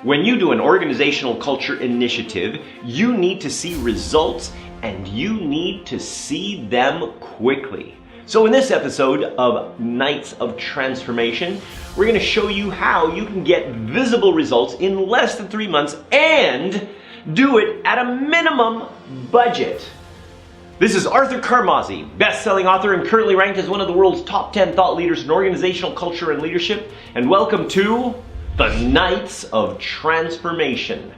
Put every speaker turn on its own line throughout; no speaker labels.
When you do an organizational culture initiative, you need to see results and you need to see them quickly. So in this episode of Nights of Transformation, we're going to show you how you can get visible results in less than 3 months and do it at a minimum budget. This is Arthur Carmazzi, best-selling author and currently ranked as one of the world's top 10 thought leaders in organizational culture and leadership. And welcome to the Nights of Transformation.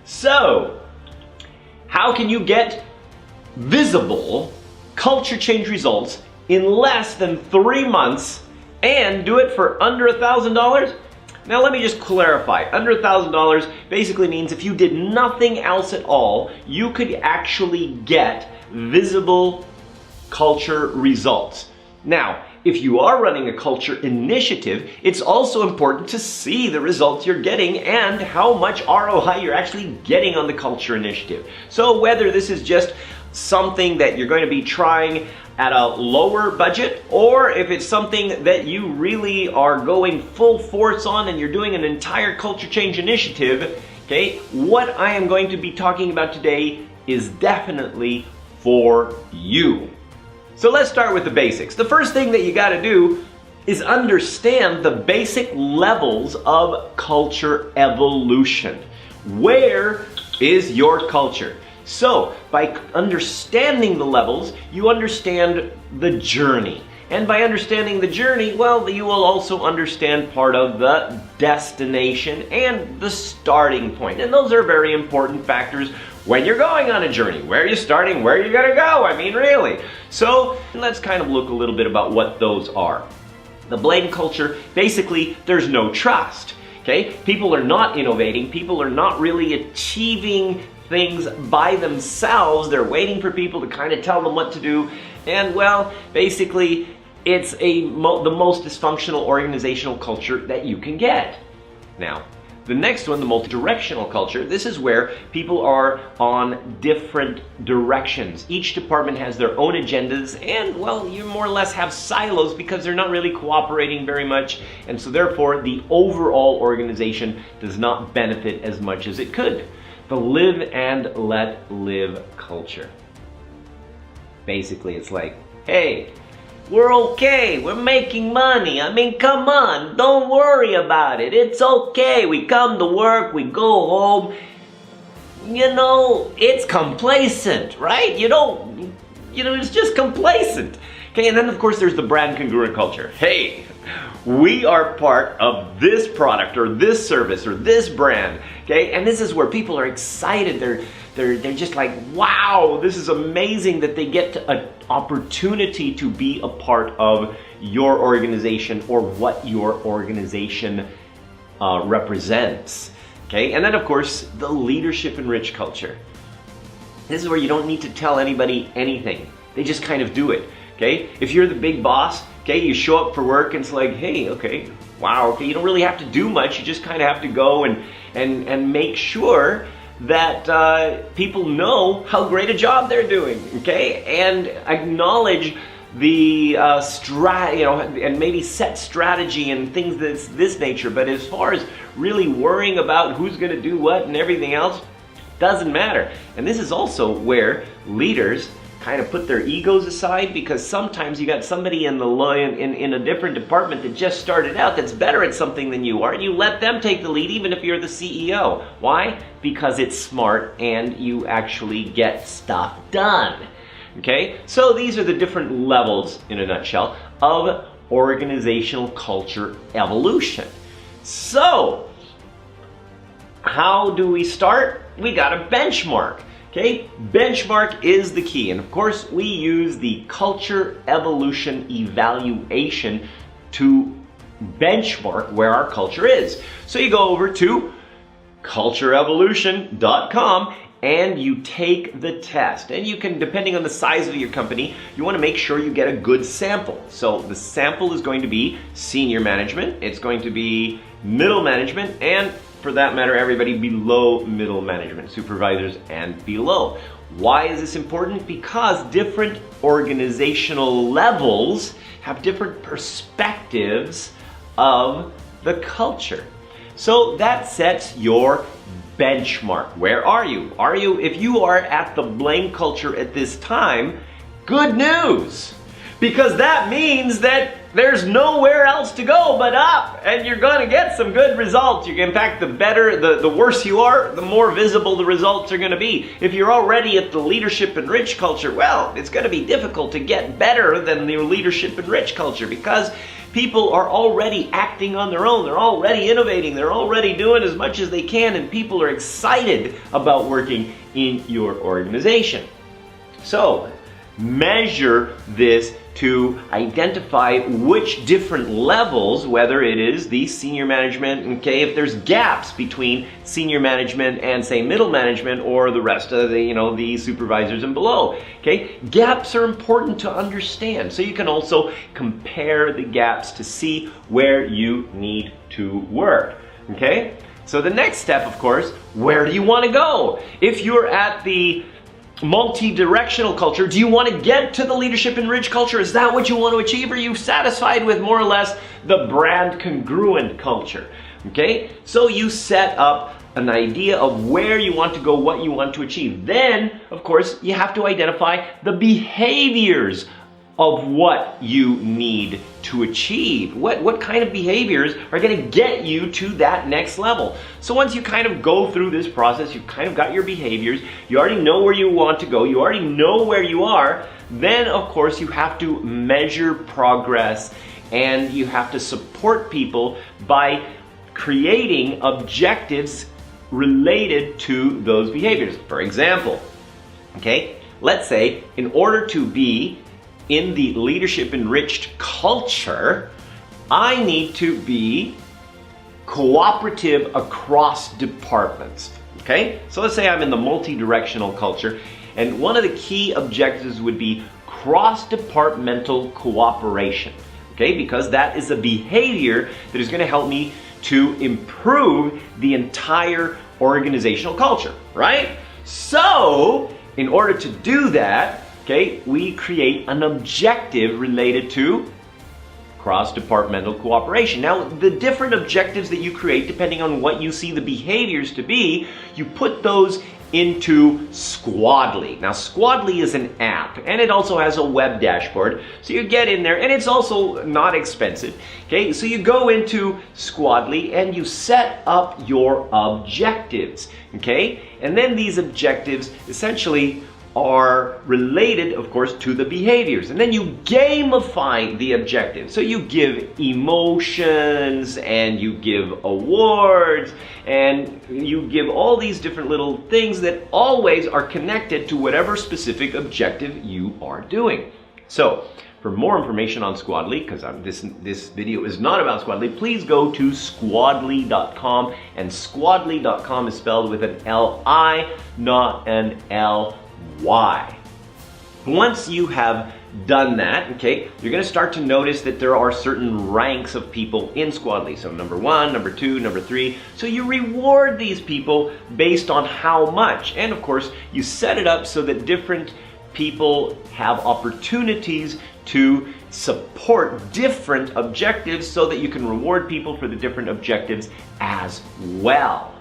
So, how can you get visible culture change results in less than 3 months and do it for under $1,000? Now let me just clarify. Under $1,000 basically means if you did nothing else at all, you could actually get visible culture results. Now, if you are running a culture initiative, it's also important to see the results you're getting and how much ROI you're actually getting on the culture initiative. So whether this is just something that you're going to be trying at a lower budget, or if it's something that you really are going full force on and you're doing an entire culture change initiative, okay, what I am going to be talking about today is definitely for you. So let's start with the basics. The first thing that you got to do is understand the basic levels of culture evolution. Where is your culture? So, by understanding the levels, you understand the journey. And by understanding the journey, well, you will also understand part of the destination and the starting point. And those are very important factors when you're going on a journey. Where are you starting? Where are you gonna go? I mean, really. So, let's kind of look a little bit about what those are. The blame culture, basically, there's no trust. Okay? People are not innovating. People are not really achieving things by themselves. They're waiting for people to kind of tell them what to do. And well, basically, it's the most dysfunctional organizational culture that you can get. Now, the next one, the multi-directional culture, this is where people are on different directions. Each department has their own agendas and, well, you more or less have silos because they're not really cooperating very much. And so therefore, the overall organization does not benefit as much as it could. The live and let live culture. Basically, it's like, hey, we're okay, we're making money. I mean, come on, don't worry about it. It's okay. We come to work, we go home. You know, it's complacent, right? It's just complacent. Okay, and then of course there's the brand congruent culture. Hey, we are part of this product or this service or this brand, okay? And this is where people are excited. They're just like, wow, this is amazing that they get an opportunity to be a part of your organization or what your organization represents, okay? And then of course, the leadership enriched culture. This is where you don't need to tell anybody anything. They just kind of do it, okay? If you're the big boss, okay, you show up for work and it's like, hey, okay, wow, okay, you don't really have to do much. You just kind of have to go and make sure that people know how great a job they're doing, okay? And acknowledge the and maybe set strategy and things that's this nature. But as far as really worrying about who's going to do what and everything else, doesn't matter. And this is also where leaders kind of put their egos aside, because sometimes you got somebody in a different department that just started out that's better at something than you are, and you let them take the lead even if you're the CEO. Why? Because it's smart and you actually get stuff done. Okay? So these are the different levels, in a nutshell, of organizational culture evolution. So, how do we start? We got a benchmark. Okay, benchmark is the key, and of course we use the culture evolution evaluation to benchmark where our culture is. So you go over to cultureevolution.com and you take the test. And you can, depending on the size of your company, you want to make sure you get a good sample. So the sample is going to be senior management, it's going to be middle management, and for that matter, everybody below middle management, supervisors and below. Why is this important? Because different organizational levels have different perspectives of the culture. So that sets your benchmark. Where are you? If you are at the blame culture at this time, good news. Because that means that there's nowhere else to go but up, and you're going to get some good results. In fact, the worse you are, the more visible the results are going to be. If you're already at the leadership and rich culture, well, it's going to be difficult to get better than the leadership and rich culture, because people are already acting on their own. They're already innovating. They're already doing as much as they can, and people are excited about working in your organization. So, measure this to identify which different levels, whether it is the senior management, okay, if there's gaps between senior management and, say, middle management, or the rest of the supervisors and below, okay, gaps are important to understand. So you can also compare the gaps to see where you need to work, okay? So the next step, of course, where do you want to go? If you're at the multi-directional culture, do you want to get to the leadership and rich culture? Is that what you want to achieve? Or are you satisfied with more or less the brand congruent culture? Okay, so you set up an idea of where you want to go, what you want to achieve. Then, of course, you have to identify the behaviors of what you need to achieve. What kind of behaviors are going to get you to that next level? So once you kind of go through this process, you've kind of got your behaviors, you already know where you want to go, you already know where you are, then of course you have to measure progress, and you have to support people by creating objectives related to those behaviors. For example, okay, let's say in order to be in the leadership enriched culture, I need to be cooperative across departments. Okay, so let's say I'm in the multi-directional culture, and one of the key objectives would be cross-departmental cooperation. Okay, because that is a behavior that is going to help me to improve the entire organizational culture, right? So, in order to do that, okay, we create an objective related to cross-departmental cooperation. Now, the different objectives that you create, depending on what you see the behaviors to be, you put those into Squadly. Now, Squadly is an app, and it also has a web dashboard. So you get in there, and it's also not expensive. Okay, so you go into Squadly and you set up your objectives. Okay, and then these objectives essentially are related, of course, to the behaviors. And then you gamify the objective. So you give emotions, and you give awards, and you give all these different little things that always are connected to whatever specific objective you are doing. So, for more information on Squadly, because this video is not about Squadly, please go to squadly.com, and squadly.com is spelled with an L-I, not an L-Y. Once you have done that, okay, you're going to start to notice that there are certain ranks of people in Squadly. So number 1, number 2, number 3. So you reward these people based on how much. And of course, you set it up so that different people have opportunities to support different objectives so that you can reward people for the different objectives as well.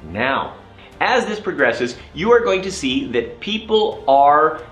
Now, as this progresses, you are going to see that people are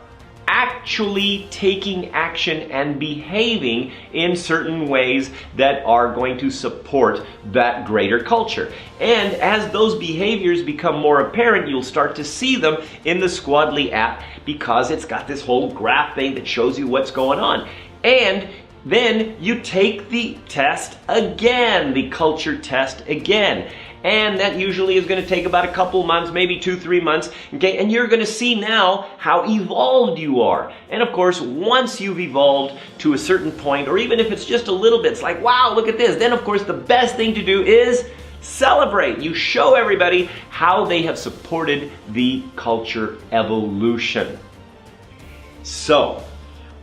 actually taking action and behaving in certain ways that are going to support that greater culture. And as those behaviors become more apparent, you'll start to see them in the Squadly app, because it's got this whole graph thing that shows you what's going on. And then you take the test again, the culture test again. And that usually is going to take about a couple months, maybe 2-3 months, okay? And you're going to see now how evolved you are. And of course, once you've evolved to a certain point, or even if it's just a little bit, it's like, wow, look at this. Then of course, the best thing to do is celebrate. You show everybody how they have supported the culture evolution. So,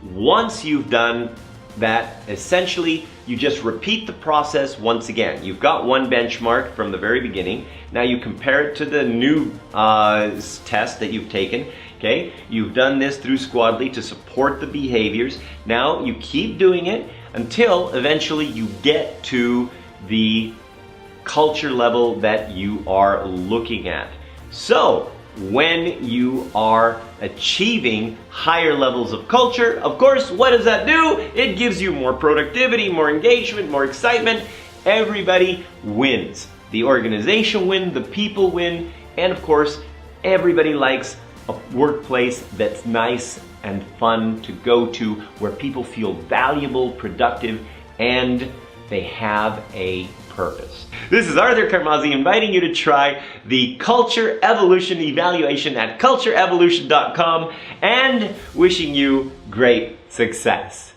once you've done that, essentially, you just repeat the process once again. You've got one benchmark from the very beginning. Now you compare it to the new test that you've taken. Okay, you've done this through Squadly to support the behaviors. Now you keep doing it until eventually you get to the culture level that you are looking at. So, when you are achieving higher levels of culture, of course, what does that do? It gives you more productivity, more engagement, more excitement. Everybody wins. The organization wins, the people win, and of course, everybody likes a workplace that's nice and fun to go to, where people feel valuable, productive, and they have a purpose. This is Arthur Carmazzi inviting you to try the Culture Evolution Evaluation at cultureevolution.com and wishing you great success.